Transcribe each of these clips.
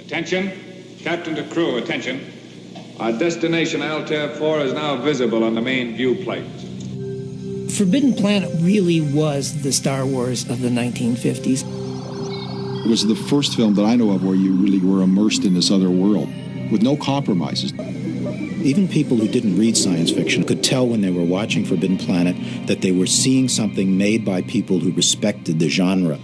Attention, captain to crew, attention. Our destination, Altair-IV, is now visible on the main viewplate. Forbidden Planet really was the Star Wars of the 1950s. It was the first film that I know of where you really were immersed in this other world, with no compromises. Even people who didn't read science fiction could tell when they were watching Forbidden Planet that they were seeing something made by people who respected the genre.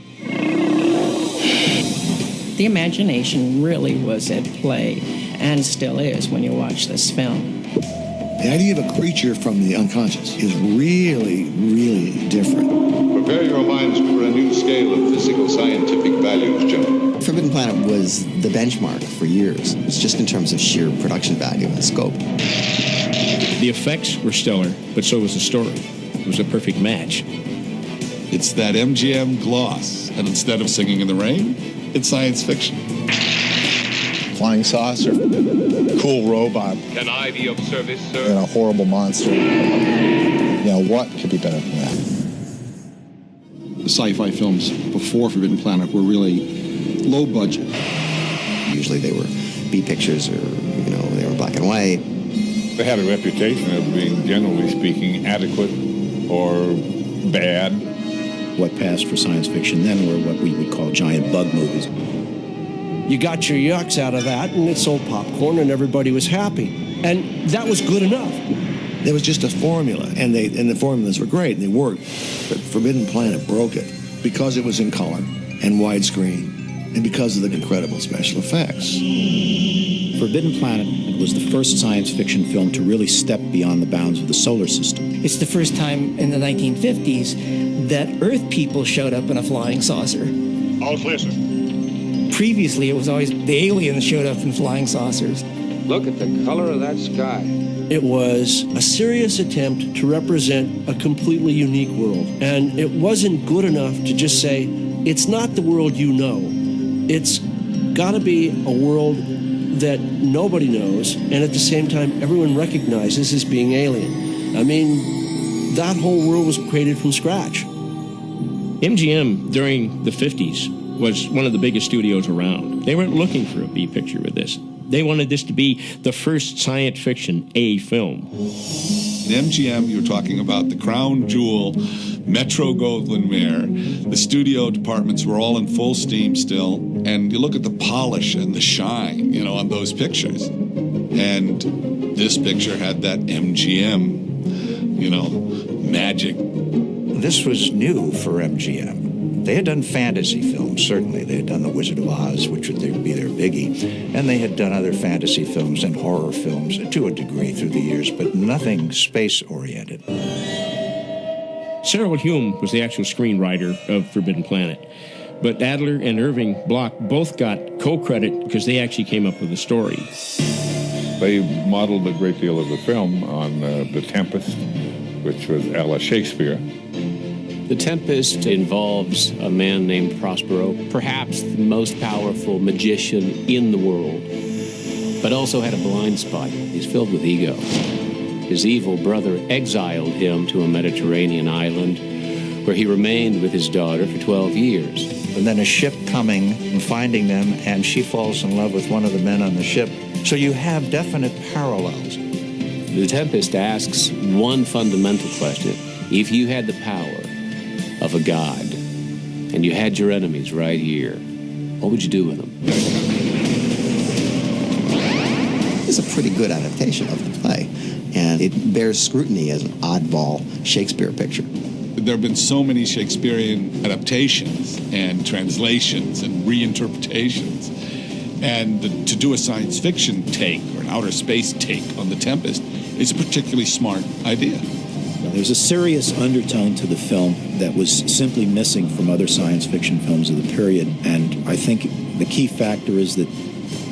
The imagination really was at play, and still is when you watch this film. The idea of a creature from the unconscious is really, really different. Prepare your minds for a new scale of physical scientific values, gentlemen. Forbidden Planet was the benchmark for years. It's just in terms of sheer production value and scope. The effects were stellar, but so was the story. It was a perfect match. It's that MGM gloss, and instead of Singing in the Rain, it's science fiction. Flying saucer, cool robot. Can I be of service, sir? And a horrible monster. You know, what could be better than that? The sci-fi films before Forbidden Planet were really low budget. Usually they were B pictures or, they were black and white. They had a reputation of being, generally speaking, adequate or bad. What passed for science fiction then were what we would call giant bug movies. You got your yucks out of that, and it sold popcorn, and everybody was happy. And that was good enough. There was just a formula, and the formulas were great, and they worked. But Forbidden Planet broke it because it was in color and widescreen, and because of the incredible special effects. Forbidden Planet was the first science fiction film to really step beyond the bounds of the solar system. It's the first time in the 1950s that Earth people showed up in a flying saucer. All clear, sir. Previously, it was always the aliens showed up in flying saucers. Look at the color of that sky. It was a serious attempt to represent a completely unique world. And it wasn't good enough to just say, it's not the world you know. It's got to be a world that nobody knows, and at the same time, everyone recognizes as being alien. I mean, that whole world was created from scratch. MGM, during the 50s, was one of the biggest studios around. They weren't looking for a B picture with this. They wanted this to be the first science fiction A film. In MGM, you're talking about the crown jewel, Metro-Goldwyn-Mayer. The studio departments were all in full steam still. And you look at the polish and the shine, on those pictures. And this picture had that MGM, magic. This was new for MGM. They had done fantasy films, certainly. They had done The Wizard of Oz, which would be their biggie. And they had done other fantasy films and horror films to a degree through the years, but nothing space-oriented. Cyril Hume was the actual screenwriter of Forbidden Planet. But Adler and Irving Bloch both got co-credit because they actually came up with the story. They modeled a great deal of the film on The Tempest, which was a la Shakespeare. The Tempest involves a man named Prospero, perhaps the most powerful magician in the world, but also had a blind spot. He's filled with ego. His evil brother exiled him to a Mediterranean island where he remained with his daughter for 12 years. And then a ship coming and finding them, and she falls in love with one of the men on the ship. So you have definite parallels. The Tempest asks one fundamental question. If you had the power of a god, and you had your enemies right here, what would you do with them? It's a pretty good adaptation of the play, and it bears scrutiny as an oddball Shakespeare picture. There have been so many Shakespearean adaptations and translations and reinterpretations. And to do a science fiction take or an outer space take on The Tempest is a particularly smart idea. There's a serious undertone to the film that was simply missing from other science fiction films of the period. And I think the key factor is that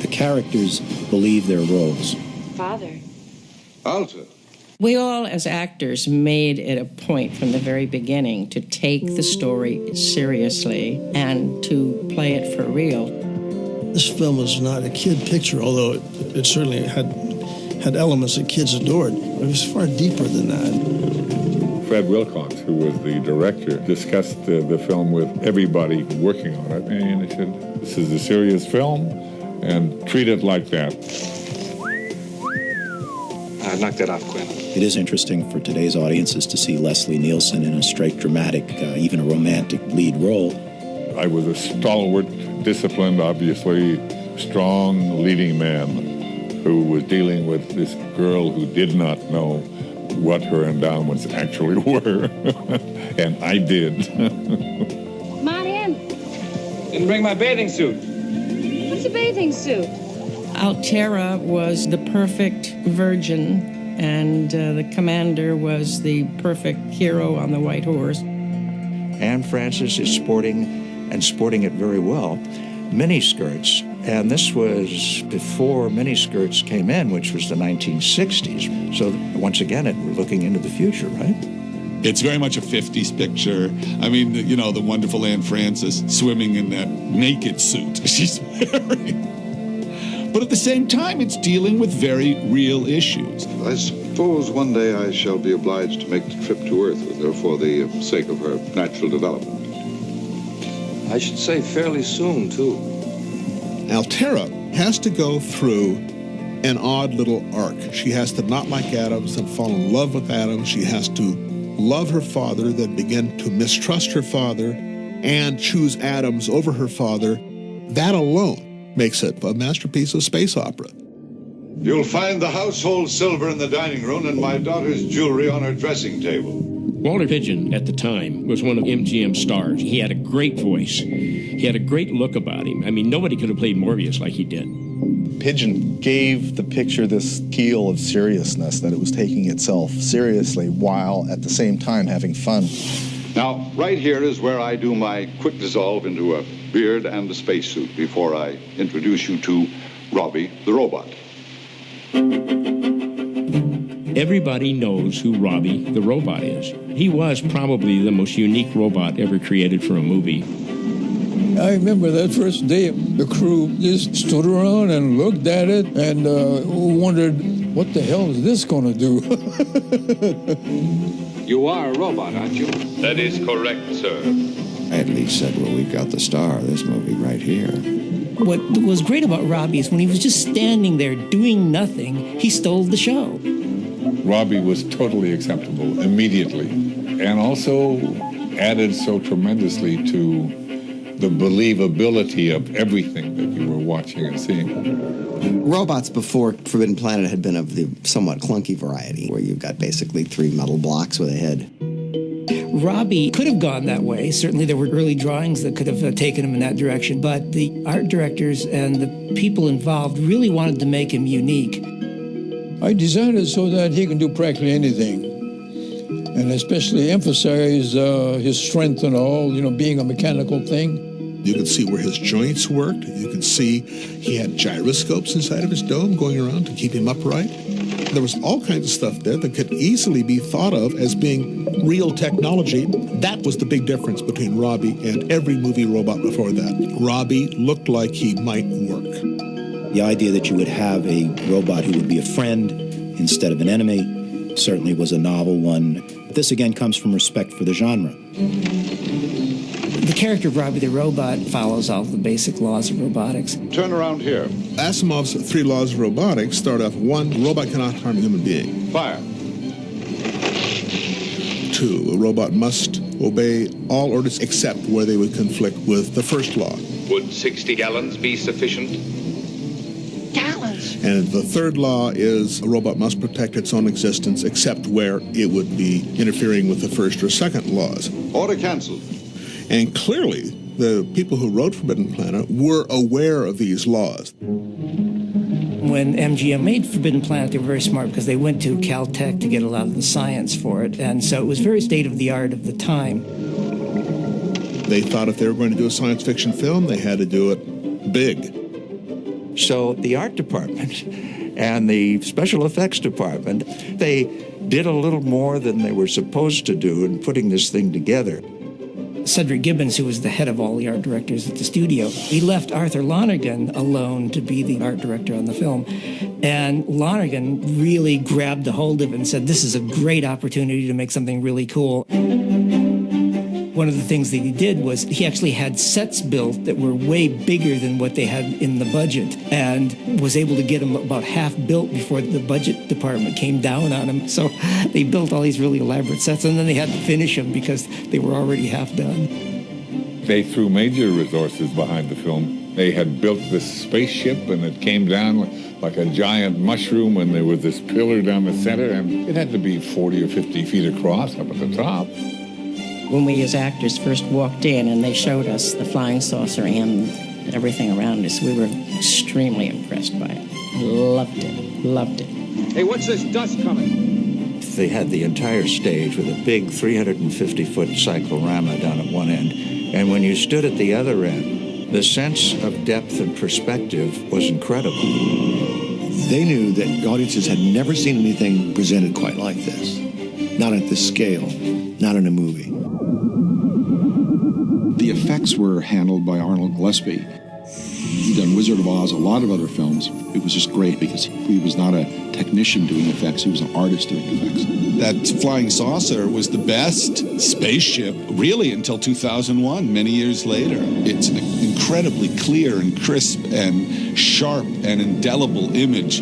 the characters believe their roles. Father. Alta. We all, as actors, made it a point from the very beginning to take the story seriously and to play it for real. This film was not a kid picture, although it certainly had elements that kids adored. It was far deeper than that. Fred Wilcox, who was the director, discussed the film with everybody working on it, and he said, this is a serious film. and treat it like that. Knock that off, Quinn. It is interesting for today's audiences to see Leslie Nielsen in a straight dramatic, even a romantic lead role. I was a stalwart, disciplined, obviously strong leading man who was dealing with this girl who did not know what her endowments actually were. And I did. Come on in. Didn't bring my bathing suit. What's a bathing suit? Altair was the perfect virgin, and the commander was the perfect hero on the white horse. Anne Francis is sporting it very well, miniskirts. And this was before miniskirts came in, which was the 1960s. So once again, we're looking into the future, right? It's very much a 50s picture. I mean, you know, the wonderful Anne Francis swimming in that naked suit she's wearing. But at the same time, it's dealing with very real issues. I suppose one day I shall be obliged to make the trip to Earth with her for the sake of her natural development. I should say fairly soon, too. Altair has to go through an odd little arc. She has to not like Adams and fall in love with Adams. She has to love her father, then begin to mistrust her father and choose Adams over her father. That alone makes it a masterpiece of space opera. You'll find the household silver in the dining room and my daughter's jewelry on her dressing table. Walter Pidgeon, at the time, was one of MGM's stars. He had a great voice. He had a great look about him. I mean, nobody could have played Morbius like he did. Pidgeon gave the picture this keel of seriousness, that it was taking itself seriously while at the same time having fun. Now, right here is where I do my quick dissolve into a beard and a spacesuit before I introduce you to Robbie the robot. Everybody knows who Robbie the robot is. He was probably the most unique robot ever created for a movie. I remember that first day, the crew just stood around and looked at it and wondered, what the hell is this going to do? You are a robot, aren't you? That is correct, sir. I at least said, well, we've got the star of this movie right here. What was great about Robbie is when he was just standing there doing nothing, he stole the show. Robbie was totally acceptable immediately, and also added so tremendously to the believability of everything that you were watching and seeing. Robots before Forbidden Planet had been of the somewhat clunky variety, where you've got basically 3 metal blocks with a head. Robbie could have gone that way. Certainly there were early drawings that could have taken him in that direction, but the art directors and the people involved really wanted to make him unique. I designed it so that he can do practically anything, and especially emphasize his strength and all, you know, being a mechanical thing. You could see where his joints worked. You could see he had gyroscopes inside of his dome going around to keep him upright. There was all kinds of stuff there that could easily be thought of as being real technology. That was the big difference between Robbie and every movie robot before that. Robbie looked like he might work. The idea that you would have a robot who would be a friend instead of an enemy certainly was a novel one. This again comes from respect for the genre. The character of Robbie the robot follows all the basic laws of robotics. Turn around here. Asimov's 3 laws of robotics start off: 1, a robot cannot harm a human being. Fire. 2, a robot must obey all orders except where they would conflict with the first law. Would 60 gallons be sufficient? Gallons? And the 3rd law is a robot must protect its own existence except where it would be interfering with the 1st or 2nd laws. Order canceled. And clearly, the people who wrote Forbidden Planet were aware of these laws. When MGM made Forbidden Planet, they were very smart because they went to Caltech to get a lot of the science for it. And so it was very state-of-the-art of the time. They thought if they were going to do a science fiction film, they had to do it big. So the art department and the special effects department, they did a little more than they were supposed to do in putting this thing together. Cedric Gibbons, who was the head of all the art directors at the studio, he left Arthur Lonergan alone to be the art director on the film. And Lonergan really grabbed a hold of it and said, this is a great opportunity to make something really cool. When One of the things that he did was he actually had sets built that were way bigger than what they had in the budget, and was able to get them about half built before the budget department came down on him. So they built all these really elaborate sets, and then they had to finish them because they were already half done. They threw major resources behind the film. They had built this spaceship, and it came down like a giant mushroom, and there was this pillar down the center, and it had to be 40 or 50 feet across up at the top. When we as actors first walked in and they showed us the flying saucer and everything around us, we were extremely impressed by it. Loved it. Loved it. Hey, what's this dust coming? They had the entire stage with a big 350-foot cyclorama down at one end. And when you stood at the other end, the sense of depth and perspective was incredible. They knew that audiences had never seen anything presented quite like this. Not at this scale, not in a movie. The effects were handled by Arnold Gillespie. He'd done Wizard of Oz, a lot of other films. It was just great because he was not a technician doing effects, he was an artist doing effects. That flying saucer was the best spaceship, really, until 2001, many years later. It's an incredibly clear and crisp and sharp and indelible image.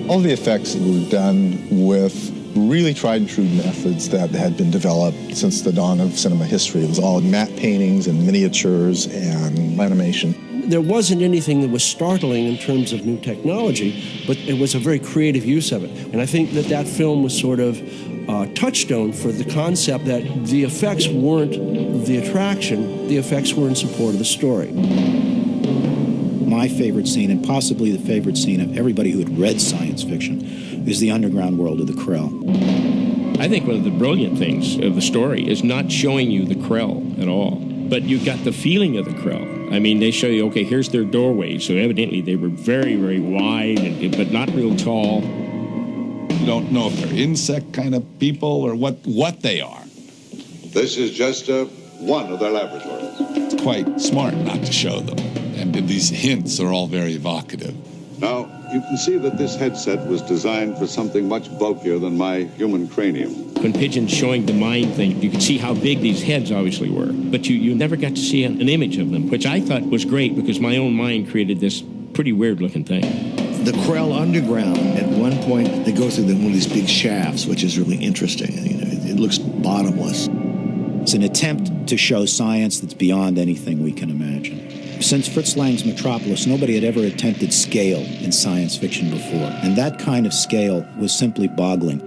All the effects were done with really tried and true methods that had been developed since the dawn of cinema history. It was all matte paintings and miniatures and animation. There wasn't anything that was startling in terms of new technology, but it was a very creative use of it. And I think that that film was sort of a touchstone for the concept that the effects weren't the attraction, the effects were in support of the story. My favorite scene, and possibly the favorite scene of everybody who had read science fiction, is the underground world of the Krell. I think one of the brilliant things of the story is not showing you the Krell at all, but you got the feeling of the Krell. I mean, they show you, okay, here's their doorway, so evidently they were very, very wide, but not real tall. You don't know if they're insect kind of people or what they are. This is just one of their laboratories. It's quite smart not to show them, and these hints are all very evocative. Now, you can see that this headset was designed for something much bulkier than my human cranium. When Pigeon's showing the mind thing, you could see how big these heads obviously were, but you never got to see an image of them, which I thought was great because my own mind created this pretty weird-looking thing. The Krell underground, at one point, they go through one of these big shafts, which is really interesting. You know, it looks bottomless. It's an attempt to show science that's beyond anything we can imagine. Since Fritz Lang's Metropolis, nobody had ever attempted scale in science fiction before, and that kind of scale was simply boggling.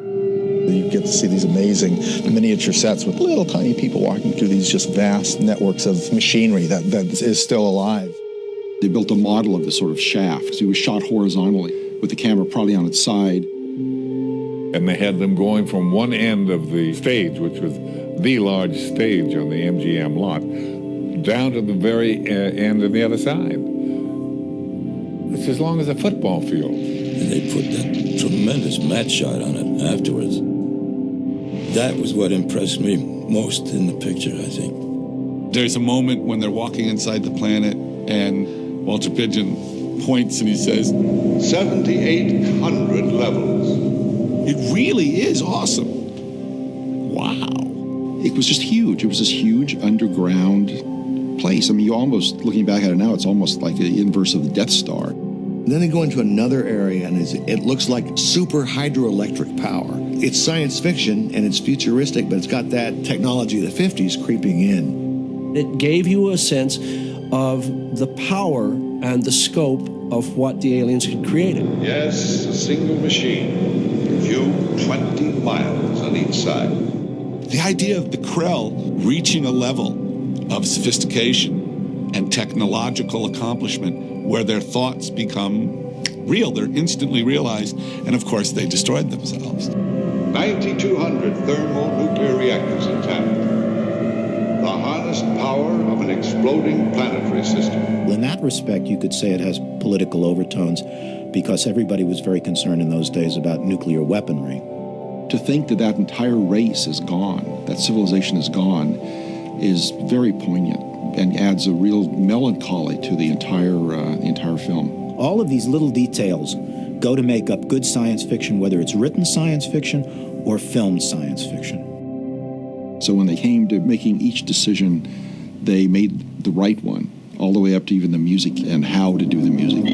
You get to see these amazing miniature sets with little tiny people walking through these just vast networks of machinery that is still alive. They built a model of this sort of shaft. So it was shot horizontally with the camera probably on its side. And they had them going from one end of the stage, which was the large stage on the MGM lot, down to the very end on the other side. It's as long as a football field. And they put that tremendous matte shot on it afterwards. That was what impressed me most in the picture, I think. There's a moment when they're walking inside the planet, and Walter Pidgeon points and he says, 7,800 levels. It really is awesome. Wow. It was just huge. It was this huge underground place. I mean, you almost, looking back at it now, it's almost like the inverse of the Death Star. And then they go into another area, and it looks like super hydroelectric power. It's science fiction, and it's futuristic, but it's got that technology of the 50s creeping in. It gave you a sense of the power and the scope of what the aliens had created. Yes, a single machine. View 20 miles on each side. The idea of the Krell reaching a level of sophistication and technological accomplishment where their thoughts become real. They're instantly realized, and of course they destroyed themselves. 9,200 thermonuclear reactors intact. The harnessed power of an exploding planetary system. Well, in that respect, you could say it has political overtones because everybody was very concerned in those days about nuclear weaponry. To think that that entire race is gone, that civilization is gone, is very poignant and adds a real melancholy to the entire film. All of these little details go to make up good science fiction, whether it's written science fiction or filmed science fiction. So when they came to making each decision, they made the right one, all the way up to even the music and how to do the music.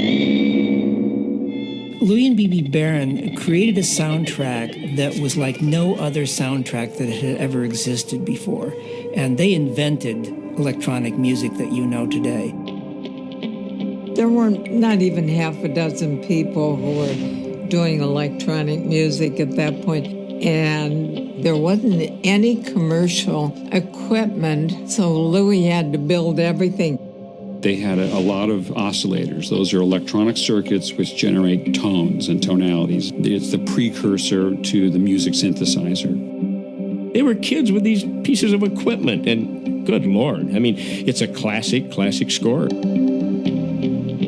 Louis and B.B. Barron created a soundtrack that was like no other soundtrack that had ever existed before. And they invented electronic music that you know today. There were not even half a dozen people who were doing electronic music at that point, and there wasn't any commercial equipment, so Louis had to build everything. They had a lot of oscillators. Those are electronic circuits which generate tones and tonalities. It's the precursor to the music synthesizer. They were kids with these pieces of equipment, and good Lord, I mean, it's a classic score.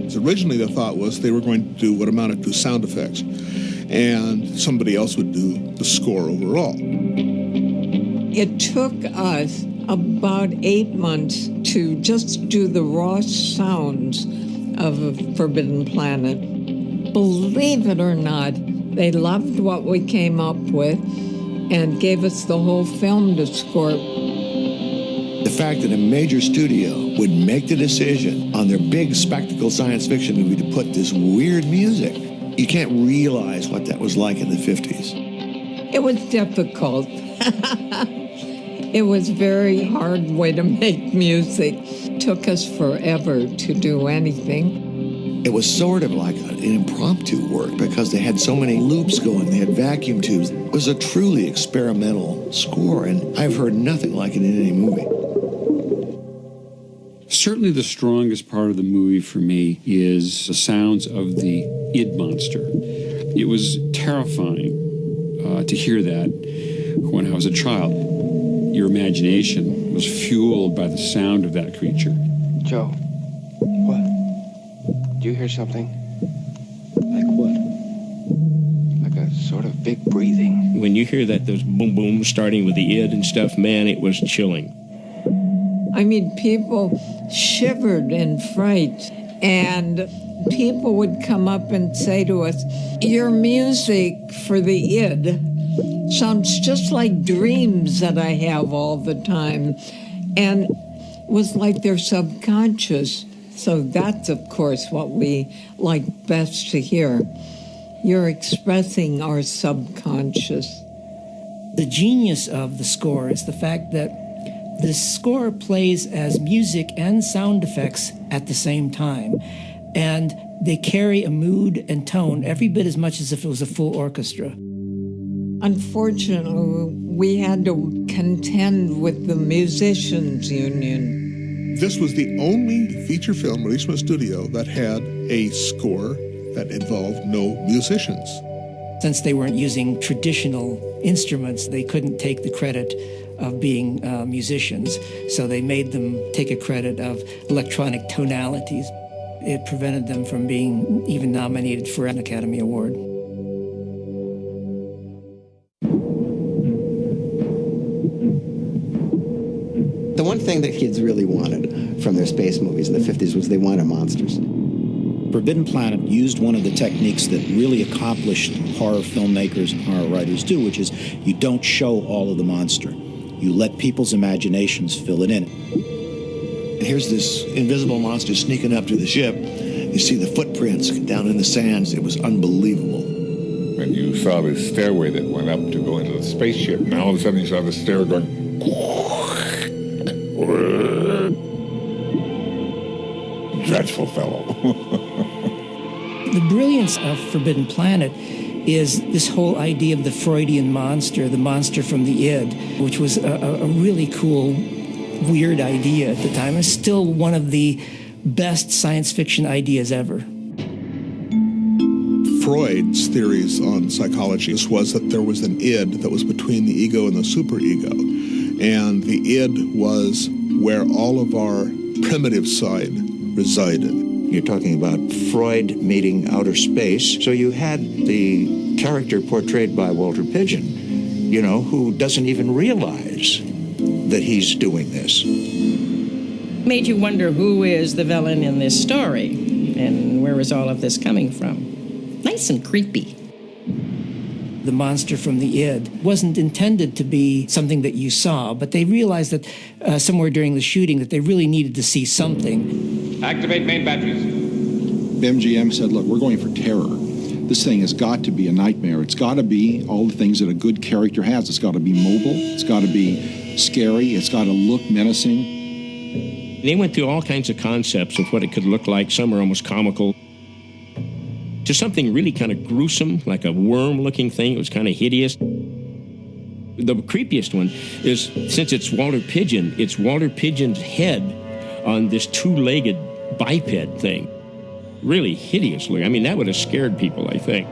So originally the thought was they were going to do what amounted to sound effects, and somebody else would do the score overall. It took us about 8 months to just do the raw sounds of Forbidden Planet. Believe it or not, they loved what we came up with and gave us the whole film to score. The fact that a major studio would make the decision on their big spectacle science fiction movie to put this weird music, you can't realize what that was like in the 50s. It was difficult. It was a very hard way to make music. It took us forever to do anything. It was sort of like an impromptu work because they had so many loops going. They had vacuum tubes. It was a truly experimental score, and I've heard nothing like it in any movie. Certainly the strongest part of the movie for me is the sounds of the id monster. It was terrifying to hear that when I was a child. Your imagination was fueled by the sound of that creature. Joe, what? Do you hear something? Like what? Like a sort of big breathing. When you hear that, those boom boom starting with the id and stuff, man, it was chilling. I mean, people shivered in fright, and people would come up and say to us, your music for the id sounds just like dreams that I have all the time, and it was like their subconscious. So that's, of course, what we like best to hear. You're expressing our subconscious. The genius of the score is the fact that the score plays as music and sound effects at the same time, and they carry a mood and tone every bit as much as if it was a full orchestra. Unfortunately, we had to contend with the musicians' union. This was the only feature film released from a studio that had a score that involved no musicians. Since they weren't using traditional instruments, they couldn't take the credit of being musicians, so they made them take a credit of electronic tonalities. It prevented them from being even nominated for an Academy Award. The one thing that kids really wanted from their space movies in the 50s was they wanted monsters. Forbidden Planet used one of the techniques that really accomplished horror filmmakers and horror writers do, which is you don't show all of the monster. You let people's imaginations fill it in. Here's this invisible monster sneaking up to the ship. You see the footprints down in the sands. It was unbelievable. When you saw this stairway that went up to go into the spaceship, and all of a sudden you saw the stair going... Dreadful fellow. The brilliance of Forbidden Planet is this whole idea of the Freudian monster, the monster from the id, which was a really cool, weird idea at the time. It's still one of the best science fiction ideas ever. Freud's theories on psychology was that there was an id that was between the ego and the superego. And the id was where all of our primitive side resided. You're talking about Freud meeting outer space. So you had the character portrayed by Walter Pidgeon, you know, who doesn't even realize that he's doing this. Made you wonder who is the villain in this story and where is all of this coming from. Nice and creepy. the monster from the id wasn't intended to be something that you saw, but they realized that somewhere during the shooting that they really needed to see something. Activate main batteries. MGM said, look, we're going for terror. This thing has got to be a nightmare. It's got to be all the things that a good character has. It's got to be mobile. It's got to be scary. It's got to look menacing. They went through all kinds of concepts of what it could look like. Some are almost comical. To something really kind of gruesome, like a worm-looking thing. It was kind of hideous. The creepiest one is, since it's Walter Pidgeon, it's Walter Pidgeon's head on this two-legged biped thing. Really hideous looking. I mean, that would have scared people, I think.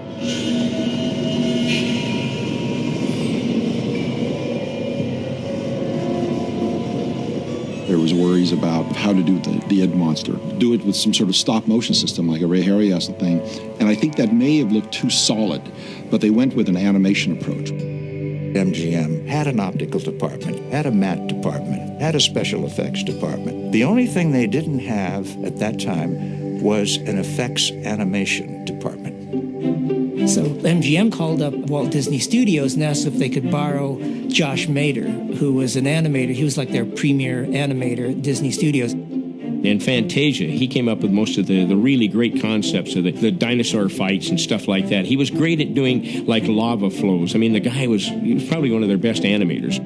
There was worries about how to do the id monster. Do it with some sort of stop motion system like a Ray Harryhausen thing. And I think that may have looked too solid, but they went with an animation approach. MGM had an optical department, had a matte department, had a special effects department. The only thing they didn't have at that time was an effects animation department. So MGM called up Walt Disney Studios and asked if they could borrow Josh Mader, who was an animator. He was like their premier animator at Disney Studios. In Fantasia, he came up with most of the really great concepts of the dinosaur fights and stuff like that. He was great at doing like lava flows. I mean, he was probably one of their best animators.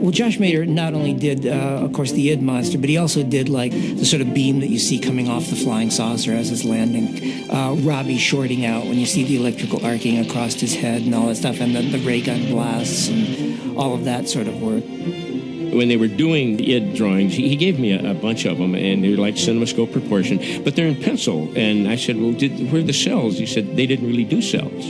Well, Josh Mader not only did, of course, the id monster, but he also did like the sort of beam that you see coming off the flying saucer as it's landing. Robbie shorting out when you see the electrical arcing across his head and all that stuff, and the ray gun blasts and all of that sort of work. When they were doing the id drawings, he gave me a bunch of them, and they're like CinemaScope proportion, but they're in pencil. And I said, well, where are the cells? He said, they didn't really do cells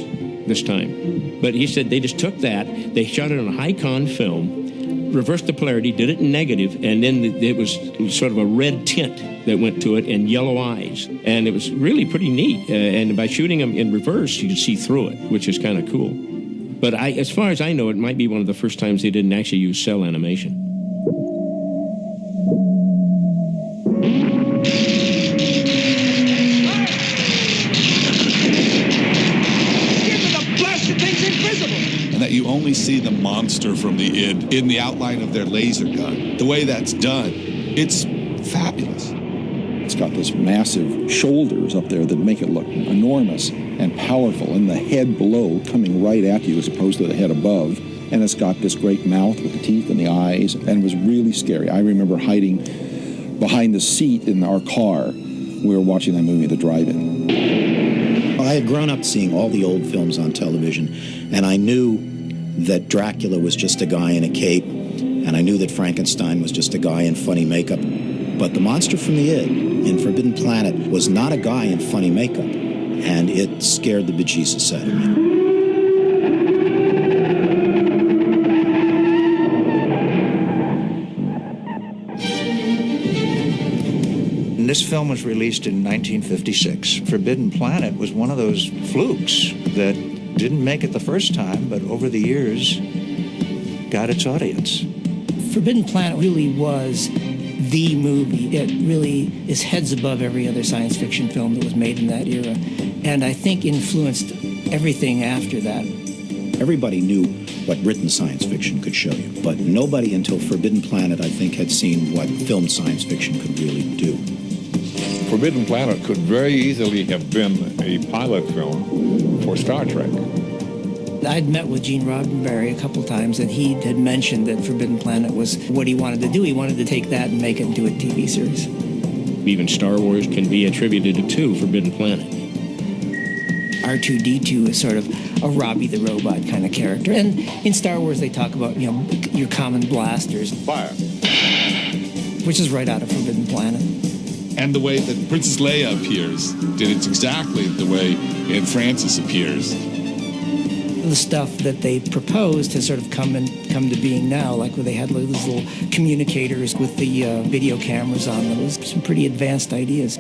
this time. But he said they just took that, they shot it on high-con film, reversed the polarity, did it in negative, and then it was sort of a red tint that went to it and yellow eyes. And it was really pretty neat. And by shooting them in reverse, you could see through it, which is kind of cool. But as far as I know, it might be one of the first times they didn't actually use cell animation. That you only see the monster from the id in the outline of their laser gun. The way that's done, it's fabulous. It's got those massive shoulders up there that make it look enormous and powerful, and the head below coming right at you as opposed to the head above. And it's got this great mouth with the teeth and the eyes, and it was really scary. I remember hiding behind the seat in our car. We were watching that movie at the drive-in. I had grown up seeing all the old films on television, and I knew that Dracula was just a guy in a cape, and I knew that Frankenstein was just a guy in funny makeup. But the monster from the id in Forbidden Planet was not a guy in funny makeup, and it scared the bejesus out of me. This film was released in 1956. Forbidden Planet was one of those flukes that didn't make it the first time, but over the years got its audience. Forbidden Planet really was the movie. It really is heads above every other science fiction film that was made in that era, and I think influenced everything after that. Everybody knew what written science fiction could show you, but nobody until Forbidden Planet, I think, had seen what filmed science fiction could really do. Forbidden Planet could very easily have been a pilot film for Star Trek. I'd met with Gene Roddenberry a couple times, and he had mentioned that Forbidden Planet was what he wanted to do. He wanted to take that and make it into a TV series. Even Star Wars can be attributed to Forbidden Planet. R2-D2 is sort of a Robbie the Robot kind of character. And in Star Wars, they talk about, your common blasters. Fire. Which is right out of Forbidden Planet. And the way that Princess Leia appears, it's exactly the way Aunt Frances appears. The stuff that they proposed has sort of come to being now, like where they had those little communicators with the video cameras on them. It was some pretty advanced ideas.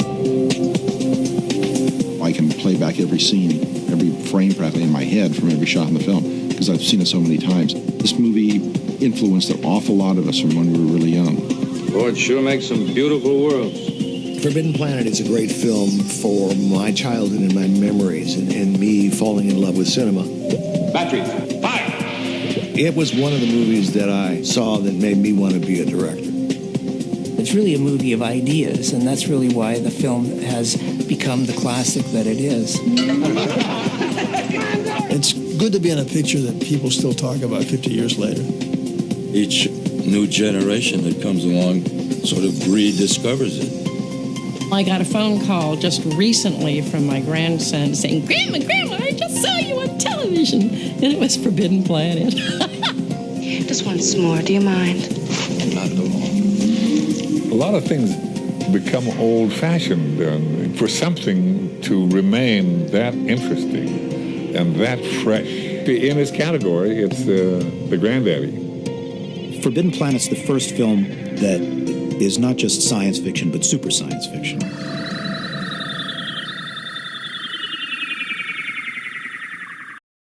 I can play back every scene, every frame practically in my head from every shot in the film, because I've seen it so many times. This movie influenced an awful lot of us from when we were really young. Oh, it sure makes some beautiful worlds. Forbidden Planet is a great film for my childhood and my memories and me falling in love with cinema. Batteries. Fire! It was one of the movies that I saw that made me want to be a director. It's really a movie of ideas, and that's really why the film has become the classic that it is. It's good to be in a picture that people still talk about 50 years later. Each new generation that comes along sort of rediscovers it. I got a phone call just recently from my grandson saying, Grandma, I just saw you on television. And it was Forbidden Planet. Just once more, do you mind? Not at all. A lot of things become old-fashioned, and for something to remain that interesting and that fresh. In its category, it's the granddaddy. Forbidden Planet's the first film that is not just science fiction, but super science fiction.